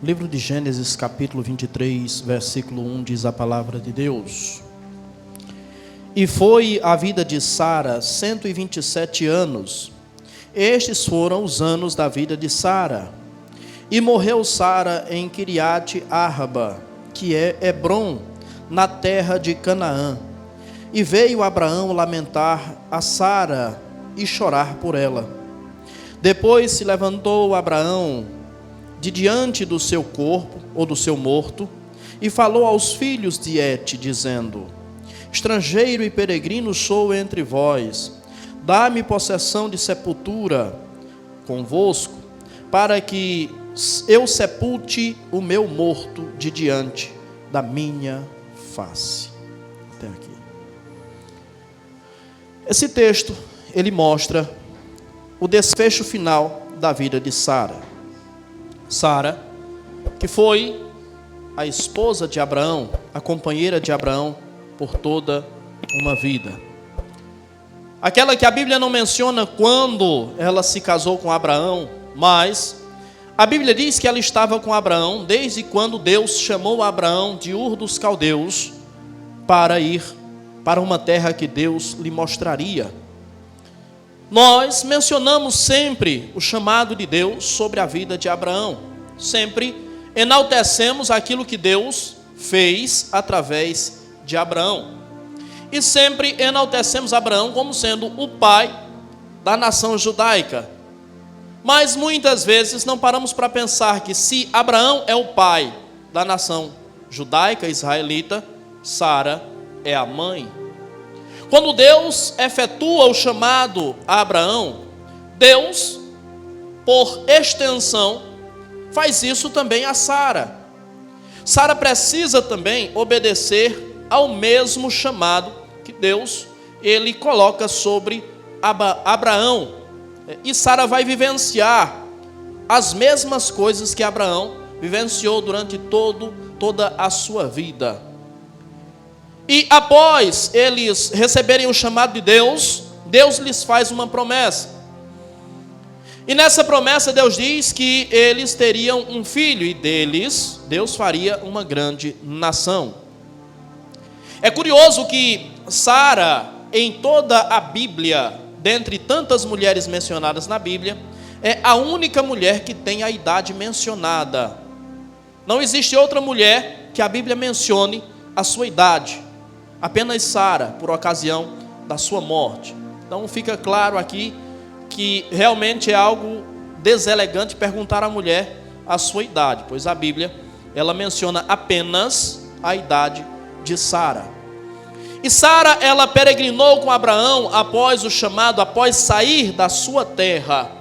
Livro de Gênesis, capítulo 23, versículo 1, diz a palavra de Deus. E foi a vida de Sara 127 anos. Estes foram os anos da vida de Sara. E morreu Sara em Kiriate Arba, que é Hebrom, na terra de Canaã. E veio Abraão lamentar a Sara e chorar por ela. Depois se levantou Abraão de diante do seu corpo, ou do seu morto, e falou aos filhos de Et, dizendo: estrangeiro e peregrino sou entre vós, dá-me possessão de sepultura convosco, para que eu sepulte o meu morto de diante da minha face. Até aqui. Esse texto, ele mostra o desfecho final da vida de Sara. Sara, que foi a esposa de Abraão, a companheira de Abraão por toda uma vida. Aquela que a Bíblia não menciona quando ela se casou com Abraão, mas a Bíblia diz que ela estava com Abraão desde quando Deus chamou Abraão de Ur dos Caldeus para ir para uma terra que Deus lhe mostraria. Nós mencionamos sempre o chamado de Deus sobre a vida de Abraão. Sempre enaltecemos aquilo que Deus fez através de Abraão. E sempre enaltecemos Abraão como sendo o pai da nação judaica. Mas muitas vezes não paramos para pensar que se Abraão é o pai da nação judaica, israelita, Sara é a mãe. Quando Deus efetua o chamado a Abraão, Deus, por extensão, faz isso também a Sara. Sara precisa também obedecer ao mesmo chamado que Deus, ele coloca sobre Abraão. E Sara vai vivenciar as mesmas coisas que Abraão vivenciou durante toda a sua vida. E após eles receberem o chamado de Deus, Deus lhes faz uma promessa. E nessa promessa Deus diz que eles teriam um filho e deles Deus faria uma grande nação. É curioso que Sara, em toda a Bíblia, dentre tantas mulheres mencionadas na Bíblia, é a única mulher que tem a idade mencionada. Não existe outra mulher que a Bíblia mencione a sua idade. Apenas Sara, por ocasião da sua morte. Então fica claro aqui que realmente é algo deselegante perguntar à mulher a sua idade, pois a Bíblia, ela menciona apenas a idade de Sara. E Sara, ela peregrinou com Abraão após o chamado, após sair da sua terra,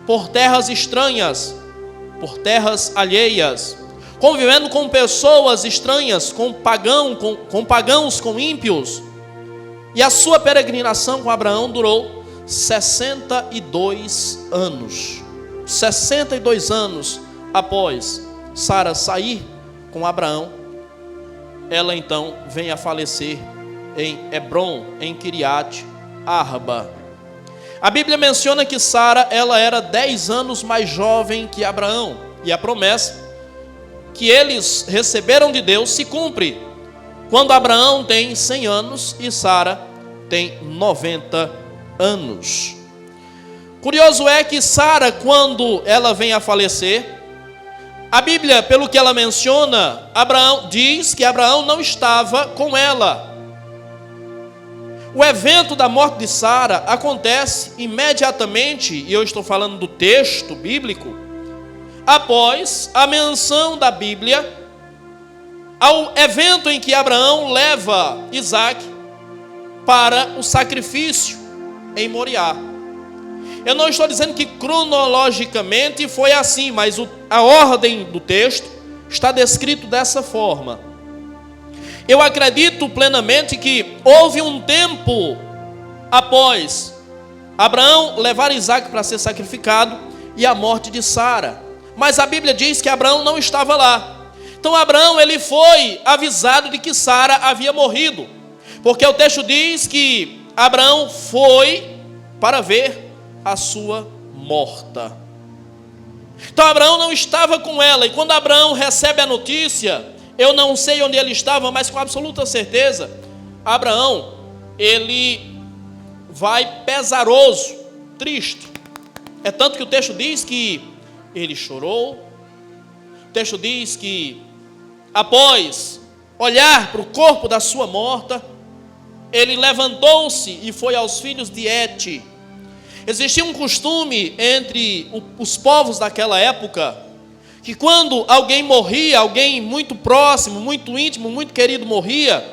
por terras estranhas, por terras alheias, convivendo com pessoas estranhas, com pagãos, com ímpios. E a sua peregrinação com Abraão durou 62 anos. 62 anos após Sara sair com Abraão, ela então vem a falecer em Hebrom, em Kiriate Arba. A Bíblia menciona que Sara, ela era 10 anos mais jovem que Abraão, e a promessa que eles receberam de Deus se cumpre quando Abraão tem 100 anos e Sara tem 90 anos. Curioso é que Sara, quando ela vem a falecer, a Bíblia, pelo que ela menciona, Abraão diz que Abraão não estava com ela. O evento da morte de Sara acontece imediatamente, e eu estou falando do texto bíblico, após a menção da Bíblia ao evento em que Abraão leva Isaac para o sacrifício em Moriá. Eu não estou dizendo que cronologicamente foi assim, mas a ordem do texto está descrito dessa forma. Eu acredito plenamente que houve um tempo após Abraão levar Isaac para ser sacrificado e a morte de Sara. Mas a Bíblia diz que Abraão não estava lá. Então Abraão, ele foi avisado de que Sara havia morrido, porque o texto diz que Abraão foi para ver a sua morta. Então Abraão não estava com ela, e quando Abraão recebe a notícia, eu não sei onde ele estava, mas com absoluta certeza, Abraão, ele vai pesaroso, triste. É tanto que o texto diz que ele chorou, o texto diz que após olhar para o corpo da sua morta, ele levantou-se e foi aos filhos de Et. Existia um costume entre os povos daquela época, que quando alguém morria, alguém muito próximo, muito íntimo, muito querido morria,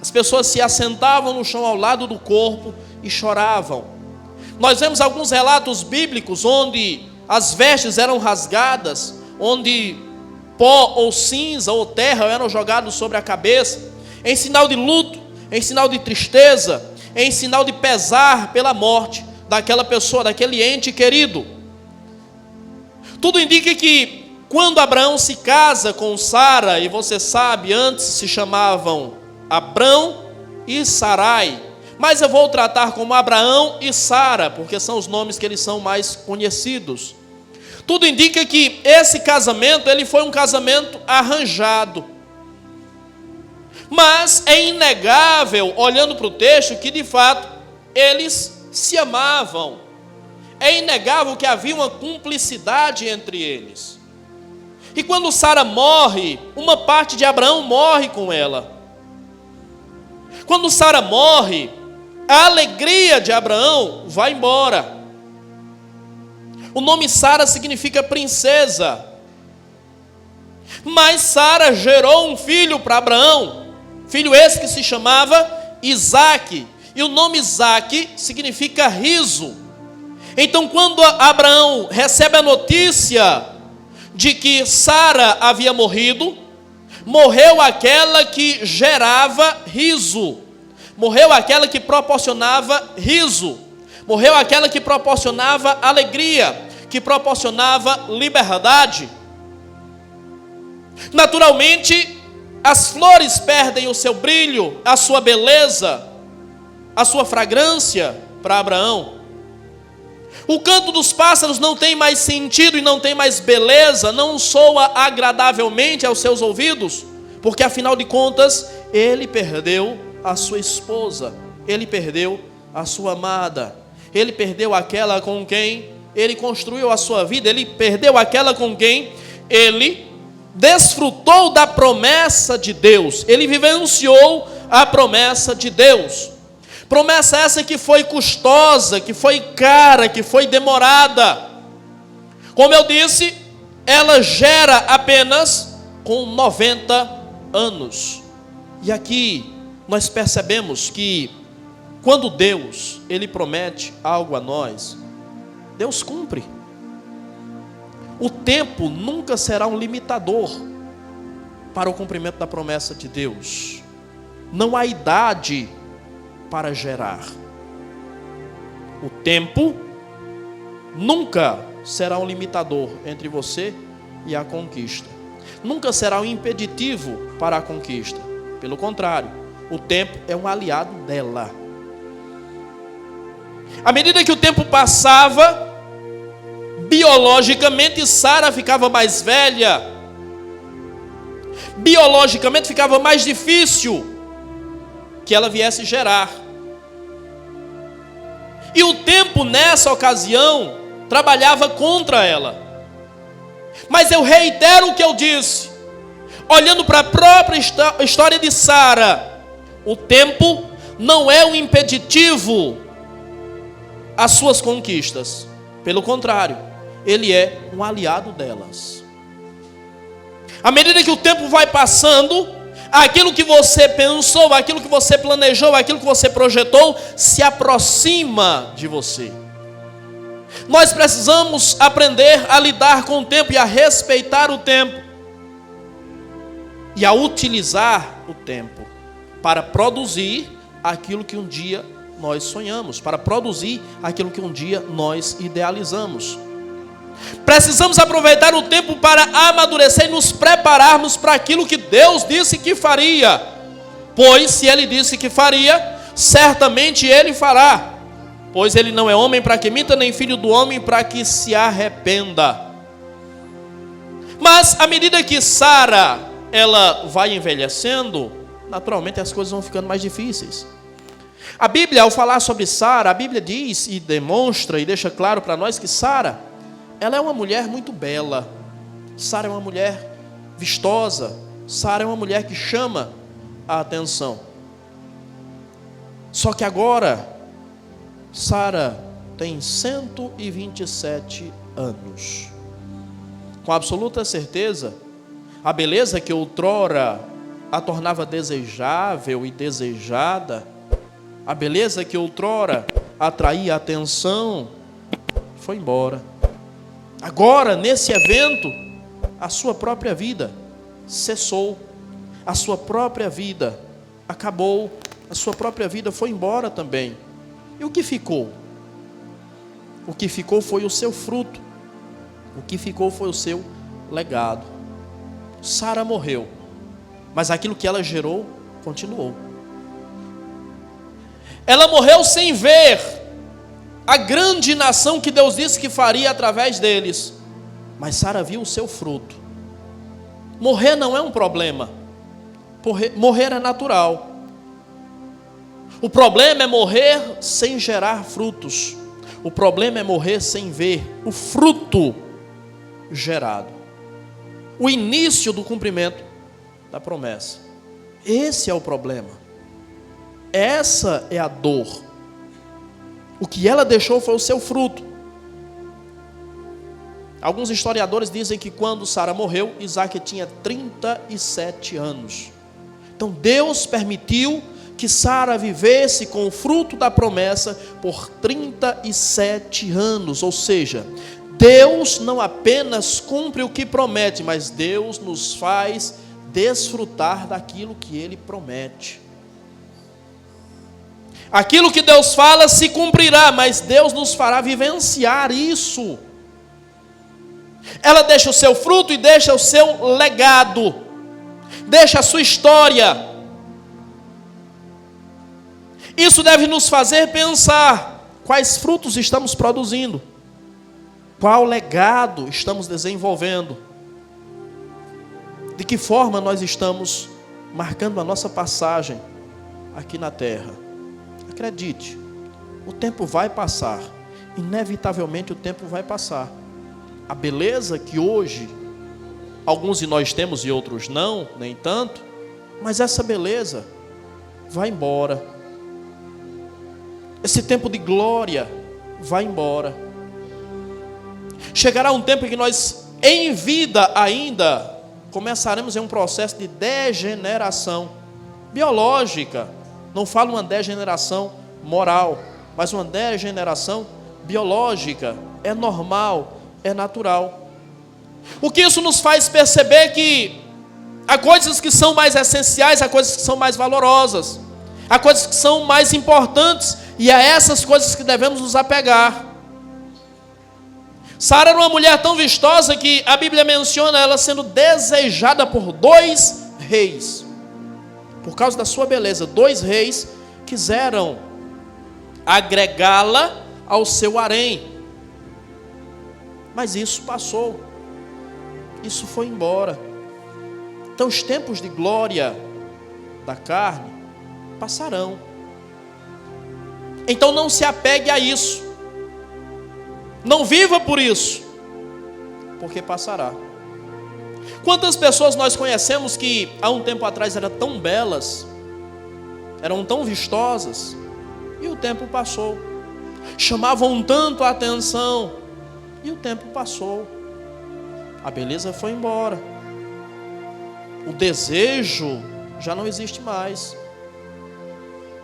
as pessoas se assentavam no chão ao lado do corpo e choravam. Nós vemos alguns relatos bíblicos onde as vestes eram rasgadas, onde pó ou cinza ou terra eram jogados sobre a cabeça, em sinal de luto, em sinal de tristeza, em sinal de pesar pela morte daquela pessoa, daquele ente querido. Tudo indica que quando Abraão se casa com Sara, e você sabe, antes se chamavam Abrão e Sarai, mas eu vou tratar como Abraão e Sara, porque são os nomes que eles são mais conhecidos. Tudo indica que esse casamento, ele foi um casamento arranjado. Mas é inegável, olhando para o texto, que de fato eles se amavam. É inegável que havia uma cumplicidade entre eles. E quando Sara morre, uma parte de Abraão morre com ela. Quando Sara morre, a alegria de Abraão vai embora. O nome Sara significa princesa. Mas Sara gerou um filho para Abraão, filho esse que se chamava Isaque. E o nome Isaque significa riso. Então, quando Abraão recebe a notícia de que Sara havia morrido, morreu aquela que gerava riso, morreu aquela que proporcionava riso, morreu aquela que proporcionava alegria, que proporcionava liberdade. Naturalmente, as flores perdem o seu brilho, a sua beleza, a sua fragrância para Abraão. O canto dos pássaros não tem mais sentido e não tem mais beleza, não soa agradavelmente aos seus ouvidos, porque afinal de contas, ele perdeu a sua esposa, ele perdeu a sua amada, ele perdeu aquela com quem ele construiu a sua vida, ele perdeu aquela com quem ele desfrutou da promessa de Deus, ele vivenciou a promessa de Deus. Promessa essa que foi custosa, que foi cara, que foi demorada. Como eu disse, ela gera apenas com 90 anos. E aqui nós percebemos que quando Deus, ele promete algo a nós, Deus cumpre. O tempo nunca será um limitador para o cumprimento da promessa de Deus. Não há idade para gerar. O tempo nunca será um limitador entre você e a conquista. Nunca será um impeditivo para a conquista. Pelo contrário, o tempo é um aliado dela. À medida que o tempo passava, biologicamente Sara ficava mais velha. Biologicamente ficava mais difícil que ela viesse gerar. E o tempo nessa ocasião trabalhava contra ela. Mas eu reitero o que eu disse. Olhando para a própria história de Sara, o tempo não é um impeditivo às suas conquistas. Pelo contrário, ele é um aliado delas. À medida que o tempo vai passando, aquilo que você pensou, aquilo que você planejou, aquilo que você projetou, se aproxima de você. Nós precisamos aprender a lidar com o tempo e a respeitar o tempo. E a utilizar o tempo para produzir aquilo que um dia nós sonhamos, para produzir aquilo que um dia nós idealizamos. Precisamos aproveitar o tempo para amadurecer e nos prepararmos para aquilo que Deus disse que faria. Pois se Ele disse que faria, certamente Ele fará. Pois Ele não é homem para que minta, nem filho do homem para que se arrependa. Mas à medida que Sara, ela vai envelhecendo, naturalmente as coisas vão ficando mais difíceis. A Bíblia, ao falar sobre Sara, a Bíblia diz e demonstra e deixa claro para nós que Sara, ela é uma mulher muito bela. Sara é uma mulher vistosa. Sara é uma mulher que chama a atenção. Só que agora, Sara tem 127 anos. Com absoluta certeza, a beleza que outrora a tornava desejável e desejada, a beleza que outrora atraía a atenção, foi embora. Agora, nesse evento, a sua própria vida cessou, a sua própria vida acabou, a sua própria vida foi embora também. E o que ficou? O que ficou foi o seu fruto, o que ficou foi o seu legado. Sara morreu, mas aquilo que ela gerou continuou. Ela morreu sem ver a grande nação que Deus disse que faria através deles, mas Sara viu o seu fruto. Morrer não é um problema, morrer é natural. O problema é morrer sem gerar frutos. O problema é morrer sem ver o fruto gerado, o início do cumprimento da promessa. Esse é o problema, essa é a dor. O que ela deixou foi o seu fruto. Alguns historiadores dizem que quando Sara morreu, Isaac tinha 37 anos. Então Deus permitiu que Sara vivesse com o fruto da promessa por 37 anos, ou seja, Deus não apenas cumpre o que promete, mas Deus nos faz desfrutar daquilo que Ele promete. Aquilo que Deus fala se cumprirá, mas Deus nos fará vivenciar isso. Ela deixa o seu fruto e deixa o seu legado, deixa a sua história. Isso deve nos fazer pensar quais frutos estamos produzindo, qual legado estamos desenvolvendo, de que forma nós estamos marcando a nossa passagem aqui na terra. Acredite, o tempo vai passar, inevitavelmente o tempo vai passar. A beleza que hoje alguns de nós temos e outros não, nem tanto, mas essa beleza vai embora. Esse tempo de glória vai embora. Chegará um tempo em que nós, em vida ainda, começaremos em um processo de degeneração biológica. Não falo uma degeneração moral, mas uma degeneração biológica. É normal, é natural. O que isso nos faz perceber que há coisas que são mais essenciais, há coisas que são mais valorosas, há coisas que são mais importantes, e a essas coisas que devemos nos apegar. Sara era uma mulher tão vistosa que a Bíblia menciona ela sendo desejada por 2 reis. Por causa da sua beleza, 2 reis quiseram agregá-la ao seu harém. Mas isso passou, isso foi embora. Então os tempos de glória da carne passarão. Então não se apegue a isso, não viva por isso, porque passará. Quantas pessoas nós conhecemos que há um tempo atrás eram tão belas, eram tão vistosas, e o tempo passou, chamavam tanto a atenção, e o tempo passou, a beleza foi embora, o desejo já não existe mais,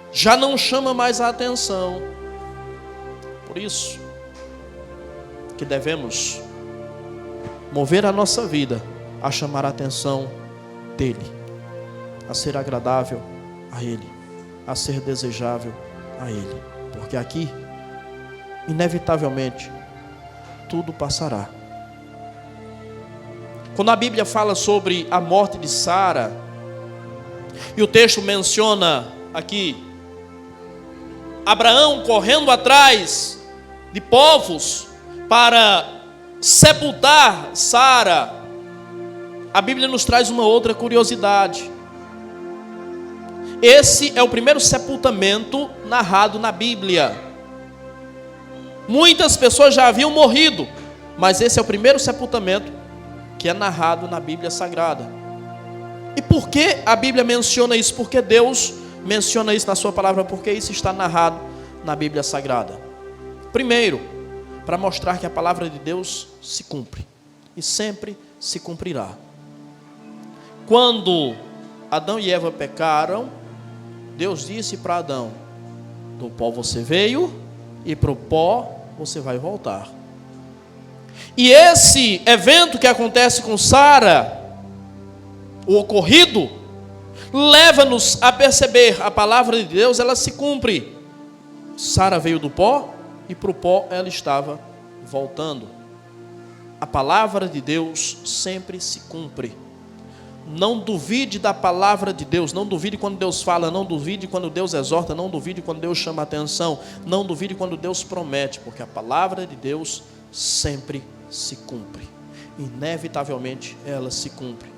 já não chama mais a atenção. Por isso que devemos mover a nossa vida a chamar a atenção dEle, a ser agradável a Ele, a ser desejável a Ele, porque aqui, inevitavelmente, tudo passará. Quando a Bíblia fala sobre a morte de Sara, e o texto menciona aqui Abraão correndo atrás de povos para sepultar Sara, a Bíblia nos traz uma outra curiosidade. Esse é o primeiro sepultamento narrado na Bíblia. Muitas pessoas já haviam morrido, mas esse é o primeiro sepultamento que é narrado na Bíblia Sagrada. E por que a Bíblia menciona isso? Porque Deus menciona isso na sua palavra, porque isso está narrado na Bíblia Sagrada. Primeiro, para mostrar que a palavra de Deus se cumpre e sempre se cumprirá. Quando Adão e Eva pecaram, Deus disse para Adão: do pó você veio e para o pó você vai voltar. E esse evento que acontece com Sara, o ocorrido, leva-nos a perceber a palavra de Deus, ela se cumpre. Sara veio do pó e para o pó ela estava voltando. A palavra de Deus sempre se cumpre. Não duvide da palavra de Deus, não duvide quando Deus fala, não duvide quando Deus exorta, não duvide quando Deus chama a atenção, não duvide quando Deus promete, porque a palavra de Deus sempre se cumpre. Inevitavelmente ela se cumpre.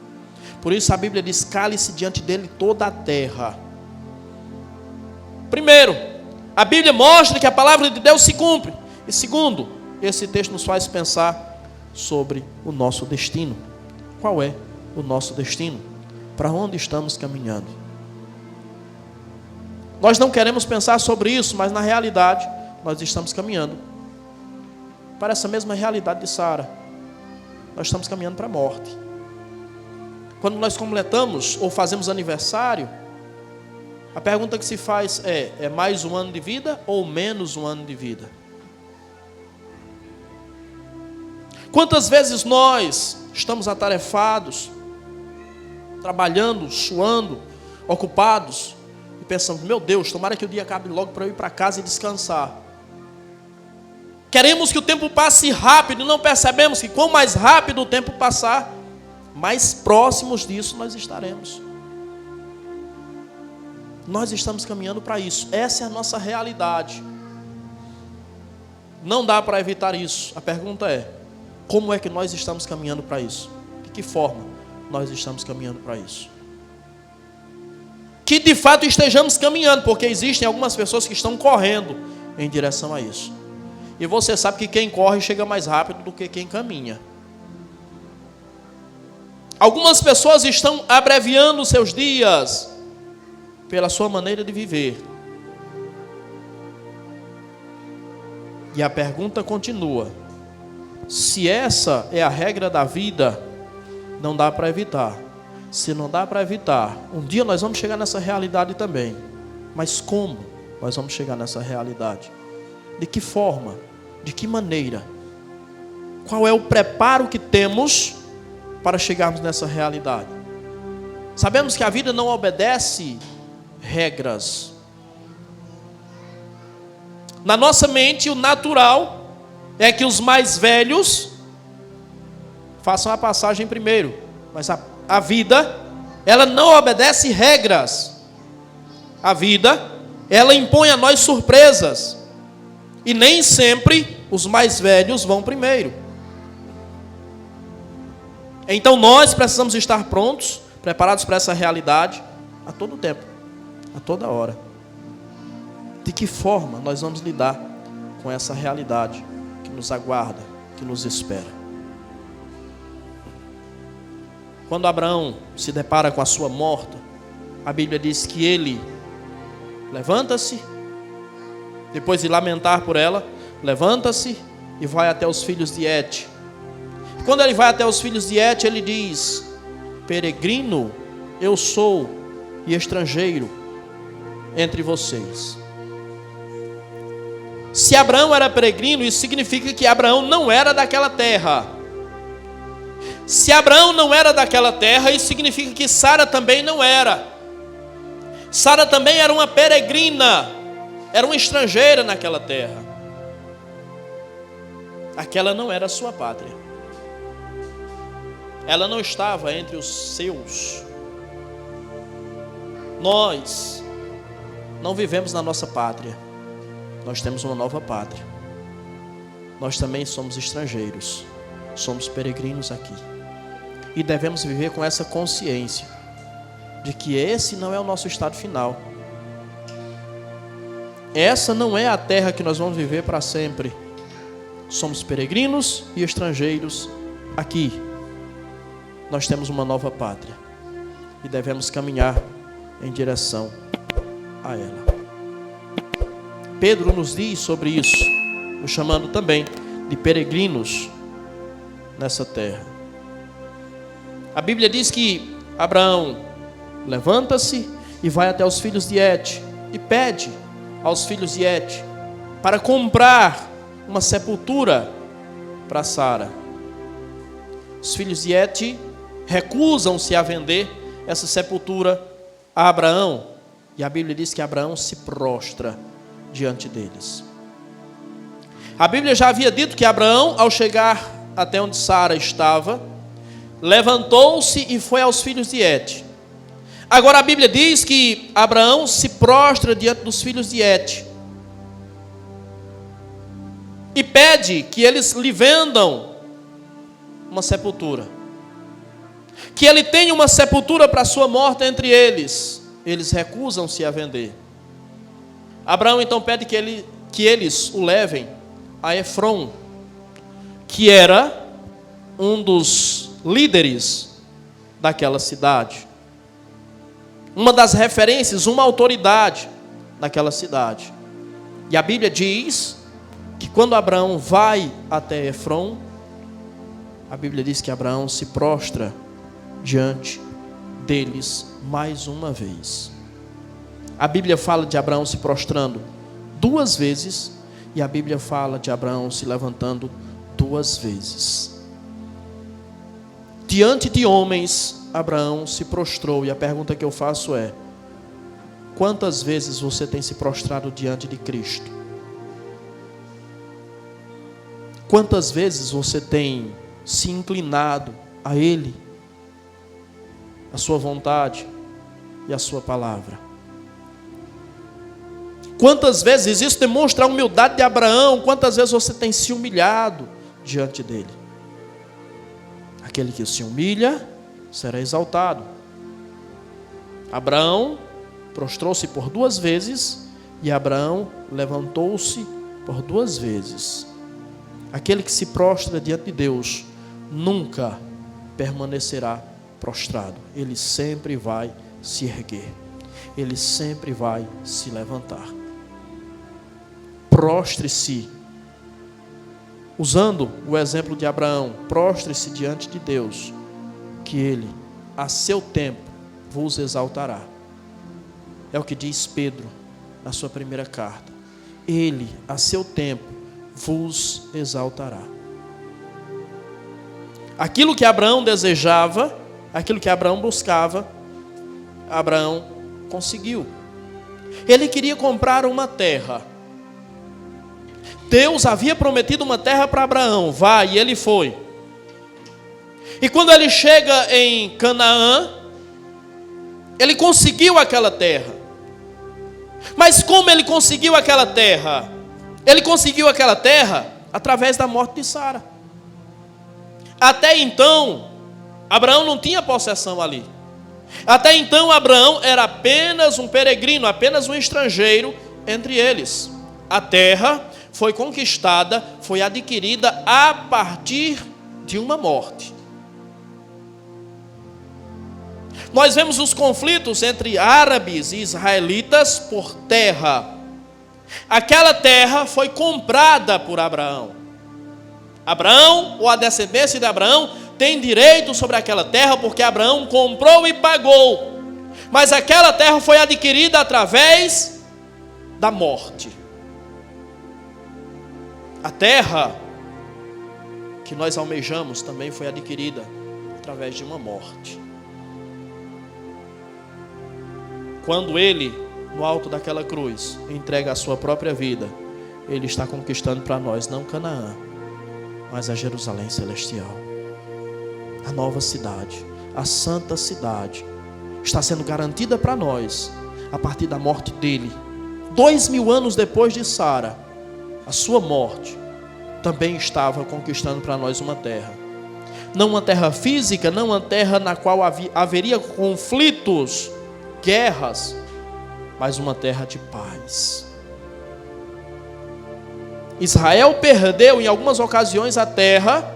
Por isso a Bíblia diz: cale-se diante dele toda a terra. Primeiro, a Bíblia mostra que a palavra de Deus se cumpre. E segundo, esse texto nos faz pensar sobre o nosso destino. Qual é o nosso destino? Para onde estamos caminhando? Nós não queremos pensar sobre isso, mas na realidade nós estamos caminhando para essa mesma realidade de Sara. Nós estamos caminhando para a morte. Quando nós completamos ou fazemos aniversário, a pergunta que se faz é mais um ano de vida ou menos um ano de vida? Quantas vezes nós estamos atarefados, trabalhando, suando, ocupados, e pensamos: meu Deus, tomara que o dia acabe logo para eu ir para casa e descansar. Queremos que o tempo passe rápido e não percebemos que quanto mais rápido o tempo passar, mais próximos disso nós estaremos. Nós estamos caminhando para isso. Essa é a nossa realidade. Não dá para evitar isso. A pergunta é: como é que nós estamos caminhando para isso? De que forma nós estamos caminhando para isso? Que de fato estejamos caminhando, porque existem algumas pessoas que estão correndo em direção a isso. E você sabe que quem corre chega mais rápido do que quem caminha. Algumas pessoas estão abreviando seus dias pela sua maneira de viver. E a pergunta continua: se essa é a regra da vida, não dá para evitar. Se não dá para evitar, um dia nós vamos chegar nessa realidade também. Mas como nós vamos chegar nessa realidade? De que forma? De que maneira? Qual é o preparo que temos para chegarmos nessa realidade? Sabemos que a vida não obedece regras. Na nossa mente, o natural é que os mais velhos façam a passagem primeiro. Mas a vida, ela não obedece regras. A vida, ela impõe a nós surpresas. E nem sempre os mais velhos vão primeiro. Então nós precisamos estar prontos, preparados para essa realidade a todo tempo, a toda hora. De que forma nós vamos lidar com essa realidade que nos aguarda, que nos espera? Quando Abraão se depara com a sua morta, a Bíblia diz que ele levanta-se, depois de lamentar por ela, levanta-se e vai até os filhos de Et. Quando ele vai até os filhos de Et, ele diz: peregrino eu sou e estrangeiro entre vocês. Se Abraão era peregrino, isso significa que Abraão não era daquela terra. Se Abraão não era daquela terra, isso significa que Sara também não era. Sara também era uma peregrina, era uma estrangeira naquela terra. Aquela não era a sua pátria. Ela não estava entre os seus. Nós não vivemos na nossa pátria. Nós temos uma nova pátria. Nós também somos estrangeiros. Somos peregrinos aqui. E devemos viver com essa consciência de que esse não é o nosso estado final. Essa não é a terra que nós vamos viver para sempre. Somos peregrinos e estrangeiros aqui. Nós temos uma nova pátria e devemos caminhar em direção a ela. Pedro nos diz sobre isso, nos chamando também de peregrinos nessa terra. A Bíblia diz que Abraão levanta-se e vai até os filhos de Het e pede aos filhos de Het para comprar uma sepultura para Sara. Os filhos de Het recusam-se a vender essa sepultura a Abraão, e a Bíblia diz que Abraão se prostra diante deles. A Bíblia já havia dito que Abraão, ao chegar até onde Sara estava, levantou-se e foi aos filhos de Het. Agora a Bíblia diz que Abraão se prostra diante dos filhos de Het e pede que eles lhe vendam uma sepultura, que ele tenha uma sepultura para sua morte entre eles. Eles recusam-se a vender. Abraão então pede que eles o levem a Efron, que era um dos líderes daquela cidade, uma das referências, uma autoridade naquela cidade. E a Bíblia diz que quando Abraão vai até Efron, a Bíblia diz que Abraão se prostra diante deles mais uma vez. A Bíblia fala de Abraão se prostrando 2 vezes, e a Bíblia fala de Abraão se levantando 2 vezes. Diante de homens, Abraão se prostrou, e a pergunta que eu faço é: quantas vezes você tem se prostrado diante de Cristo? Quantas vezes você tem se inclinado a Ele, a sua vontade e a sua palavra? Quantas vezes isso demonstra a humildade de Abraão? Quantas vezes você tem se humilhado diante dele? Aquele que se humilha será exaltado. Abraão prostrou-se por 2 vezes e Abraão levantou-se por 2 vezes. Aquele que se prostra diante de Deus nunca permanecerá prostrado. Ele sempre vai se erguer. Ele sempre vai se levantar. Prostre-se, usando o exemplo de Abraão, prostre-se diante de Deus, que Ele, a seu tempo, vos exaltará. É o que diz Pedro na sua primeira carta. Ele, a seu tempo, vos exaltará. Aquilo que Abraão desejava, aquilo que Abraão buscava, Abraão conseguiu. Ele queria comprar uma terra. Deus havia prometido uma terra para Abraão. Vai, e ele foi. E quando ele chega em Canaã, ele conseguiu aquela terra. Mas como ele conseguiu aquela terra? Ele conseguiu aquela terra através da morte de Sara. Até então, Abraão não tinha possessão ali. Até então, Abraão era apenas um peregrino, apenas um estrangeiro entre eles. A terra foi conquistada, foi adquirida a partir de uma morte. Nós vemos os conflitos entre árabes e israelitas por terra. Aquela terra foi comprada por Abraão. Abraão, ou a descendência de Abraão, tem direito sobre aquela terra porque Abraão comprou e pagou. Mas aquela terra foi adquirida através da morte. A terra que nós almejamos também foi adquirida através de uma morte. Quando ele, no alto daquela cruz, entrega a sua própria vida, ele está conquistando para nós não Canaã, mas a Jerusalém celestial, a nova cidade, a santa cidade, está sendo garantida para nós a partir da morte dele. 2000 anos depois de Sara, a sua morte também estava conquistando para nós uma terra. não uma terra física, não uma terra na qual haveria conflitos, guerras, mas uma terra de paz. Israel perdeu em algumas ocasiões a terra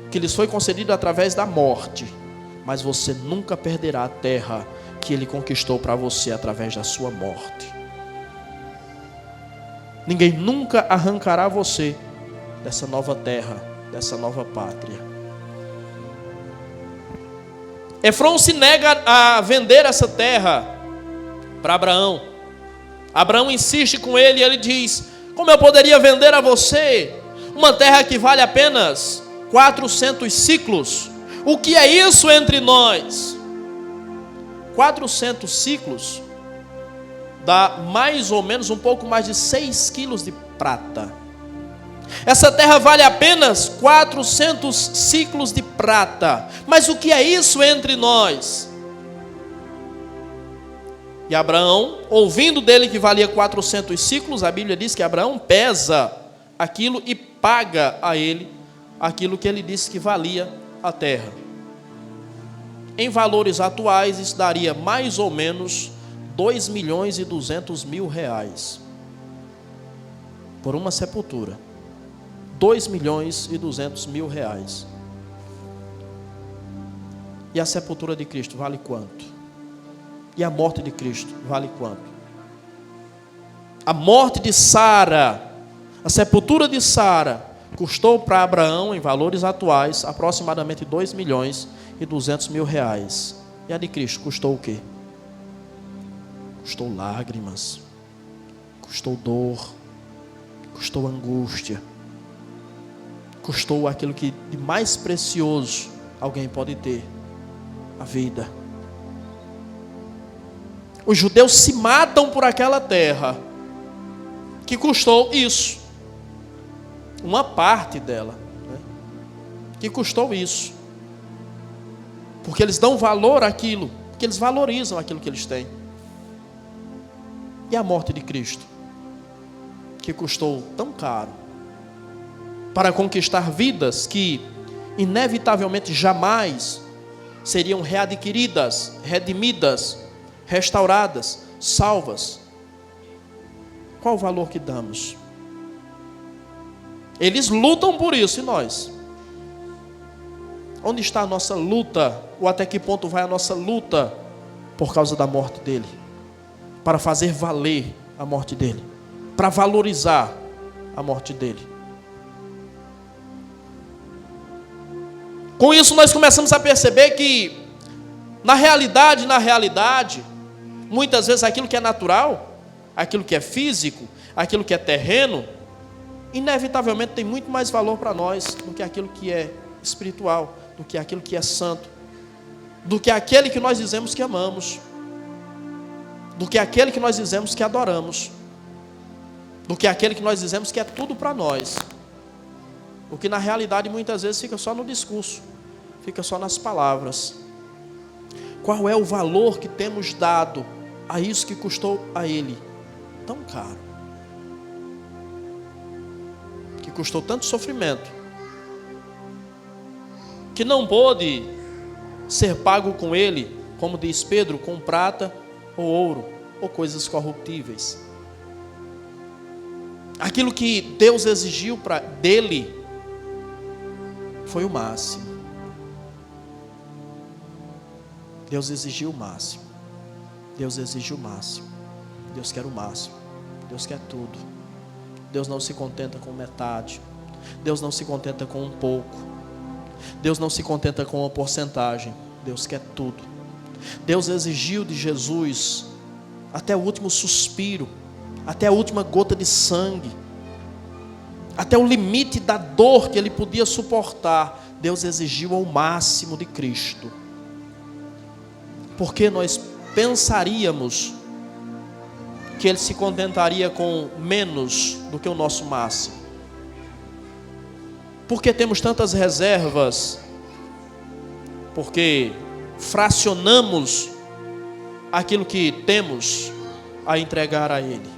que lhes foi concedida através da morte, mas você nunca perderá a terra que ele conquistou para você através da sua morte. Ninguém nunca arrancará você dessa nova terra, dessa nova pátria. Efrom se nega a vender essa terra para Abraão. Abraão insiste com ele e ele diz: como eu poderia vender a você uma terra que vale apenas 400 ciclos? O que é isso entre nós? 400 ciclos dá mais ou menos um pouco mais de 6 quilos de prata. Essa terra vale apenas 400 ciclos de prata. Mas o que é isso entre nós? E Abraão, ouvindo dele que valia 400 ciclos, a Bíblia diz que Abraão pesa aquilo e paga a ele aquilo que ele disse que valia a terra. Em valores atuais, isso daria mais ou menos 2.200.000 reais por uma sepultura. 2.200.000 reais. E a sepultura de Cristo vale quanto? E a morte de Cristo vale quanto? A morte de Sara, a sepultura de Sara, custou para Abraão, em valores atuais, aproximadamente 2.200.000 reais. E a de Cristo custou o quê? Custou lágrimas, custou dor, custou angústia, custou aquilo que de mais precioso alguém pode ter, a vida. Os judeus se matam por aquela terra que custou isso, uma parte dela, né? Que custou isso, porque eles dão valor àquilo, porque eles valorizam aquilo que eles têm. E a morte de Cristo, que custou tão caro, para conquistar vidas que inevitavelmente jamais seriam readquiridas, redimidas, restauradas, salvas. Qual o valor que damos? Eles lutam por isso, e nós? Onde está a nossa luta? Ou até que ponto vai a nossa luta por causa da morte dele? Para fazer valer a morte dele, para valorizar a morte dele. Com isso nós começamos a perceber que na realidade, muitas vezes aquilo que é natural, aquilo que é físico, aquilo que é terreno, inevitavelmente tem muito mais valor para nós do que aquilo que é espiritual, do que aquilo que é santo, do que aquele que nós dizemos que amamos, do que aquele que nós dizemos que adoramos, do que aquele que nós dizemos que é tudo para nós. O que na realidade muitas vezes fica só no discurso, fica só nas palavras. Qual é o valor que temos dado a isso que custou a ele tão caro? Que custou tanto sofrimento, que não pôde ser pago com ele, como diz Pedro, com prata ou ouro, ou coisas corruptíveis. Aquilo que Deus exigiu dele foi o máximo. Deus exigiu o máximo. Deus exigiu o máximo. Deus quer o máximo. Deus quer tudo. Deus não se contenta com metade. Deus não se contenta com um pouco. Deus não se contenta com uma porcentagem. Deus quer tudo. Deus exigiu de Jesus até o último suspiro, até a última gota de sangue, até o limite da dor que ele podia suportar. Deus exigiu ao máximo de Cristo. Porque nós pensaríamos que ele se contentaria com menos do que o nosso máximo? Porque temos tantas reservas? Porque fracionamos aquilo que temos a entregar a ele.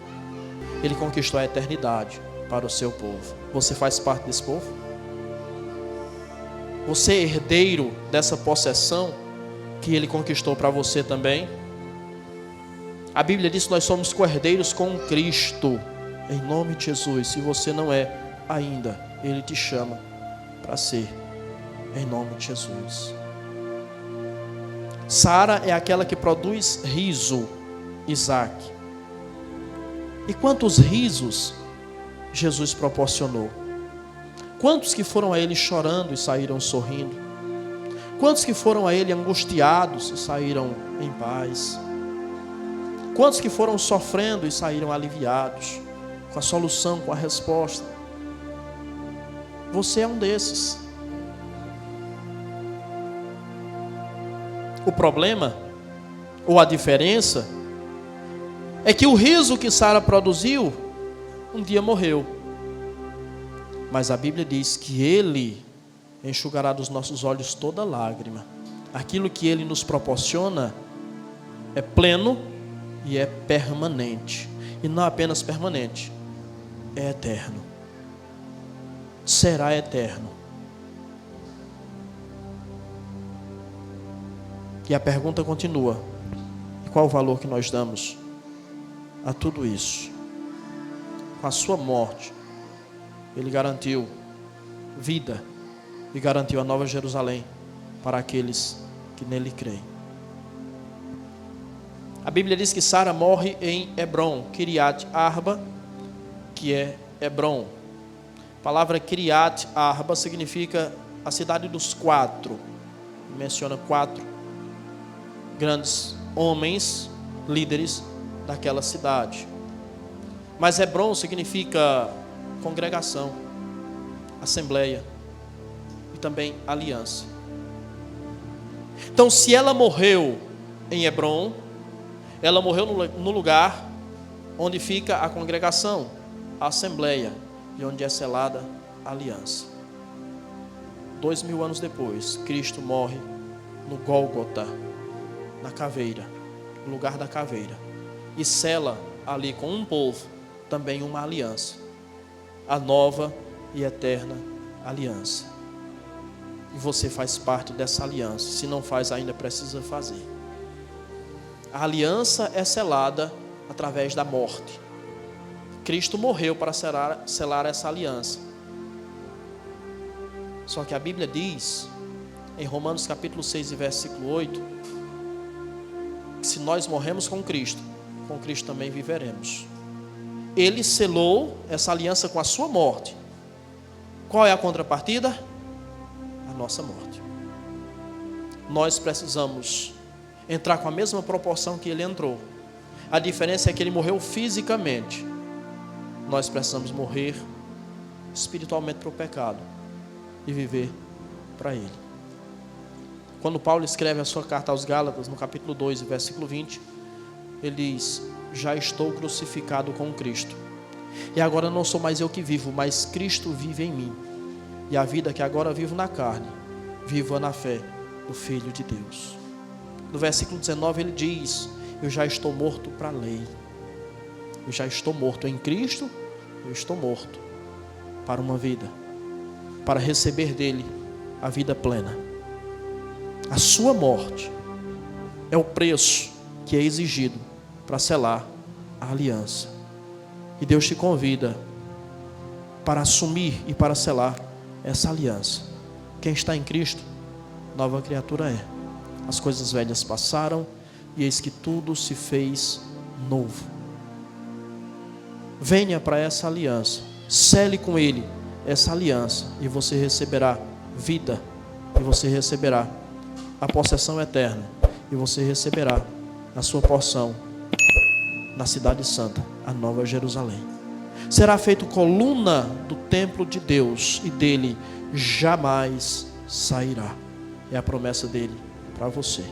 Ele conquistou a eternidade para o seu povo. Você faz parte desse povo? Você é herdeiro dessa possessão que Ele conquistou para você também? A Bíblia diz que nós somos co-herdeiros com Cristo. Em nome de Jesus. Se você não é ainda, Ele te chama para ser. Em nome de Jesus. Sara é aquela que produz riso, Isaac. E quantos risos Jesus proporcionou? Quantos que foram a Ele chorando e saíram sorrindo? Quantos que foram a Ele angustiados e saíram em paz? Quantos que foram sofrendo e saíram aliviados, com a solução, com a resposta? Você é um desses. O problema, ou a diferença, é que o riso que Sara produziu, um dia morreu. Mas a Bíblia diz que Ele enxugará dos nossos olhos toda lágrima. Aquilo que Ele nos proporciona é pleno e é permanente. E não apenas permanente, é eterno. Será eterno. E a pergunta continua: qual o valor que nós damos a tudo isso? Com a sua morte, Ele garantiu vida e garantiu a Nova Jerusalém para aqueles que nele creem. A Bíblia diz que Sara morre em Hebron, Kiriat Arba, que é Hebron. A palavra Kiriat Arba significa a cidade dos quatro. Menciona 4 grandes homens, líderes daquela cidade. Mas Hebron significa congregação, assembleia e também aliança. Então, se ela morreu em Hebron, ela morreu no lugar onde fica a congregação, a assembleia, e onde é selada a aliança. 2000 anos depois, Cristo morre no Gólgota, na caveira, no lugar da caveira, e sela ali com um povo também uma aliança, a nova e eterna aliança. E você faz parte dessa aliança. Se não faz ainda, precisa fazer. A aliança é selada através da morte. Cristo morreu para selar essa aliança. Só que a Bíblia diz, em Romanos capítulo 6 e versículo 8, que se nós morremos com Cristo também viveremos. Ele selou essa aliança com a sua morte. Qual é a contrapartida? A nossa morte. Nós precisamos entrar com a mesma proporção que ele entrou. A diferença é que ele morreu fisicamente. Nós precisamos morrer espiritualmente para o pecado e viver para ele. Quando Paulo escreve a sua carta aos Gálatas, no capítulo 2, versículo 20, ele diz: já estou crucificado com Cristo, e agora não sou mais eu que vivo, mas Cristo vive em mim, e a vida que agora vivo na carne, vivo na fé do Filho de Deus. No versículo 19 ele diz: eu já estou morto para a lei, eu já estou morto em Cristo, eu estou morto para uma vida, para receber dele a vida plena. A sua morte é o preço que é exigido para selar a aliança. E Deus te convida para assumir e para selar essa aliança. Quem está em Cristo, nova criatura é. As coisas velhas passaram e eis que tudo se fez novo. Venha para essa aliança, sele com Ele essa aliança e você receberá vida, e você receberá a possessão eterna, e você receberá a sua porção na cidade santa, a Nova Jerusalém. Será feito coluna do templo de Deus e dele jamais sairá. É a promessa dele para você.